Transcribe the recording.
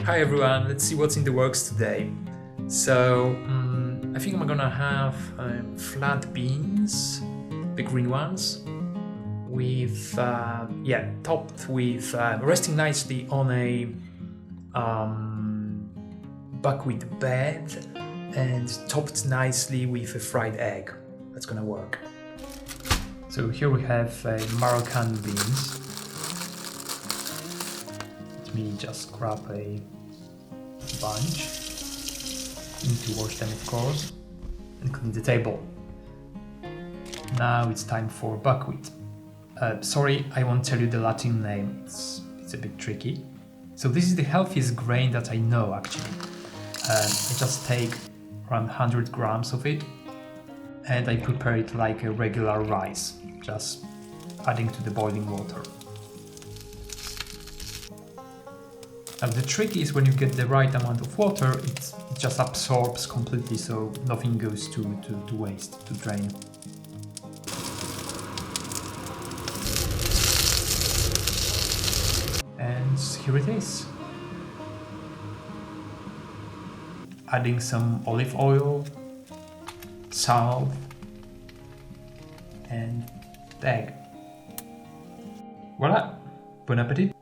Hi everyone, let's see what's in the works today. So I think I'm gonna have flat beans, the green ones, with topped with resting nicely on a buckwheat bed and topped nicely with a fried egg. That's gonna work. So here we have Moroccan beans. Let me just grab a bunch. Need to wash them, of course, and clean the table. Now it's time for buckwheat. Sorry, I won't tell you the Latin name. It's a bit tricky. So this is the healthiest grain that I know, actually. I just take around 100 grams of it, and I prepare it like a regular rice, just adding to the boiling water. Now the trick is when you get the right amount of water, it just absorbs completely, so nothing goes to waste, to drain. And here it is. Adding some olive oil, salt, and egg. Voila! Bon appetit!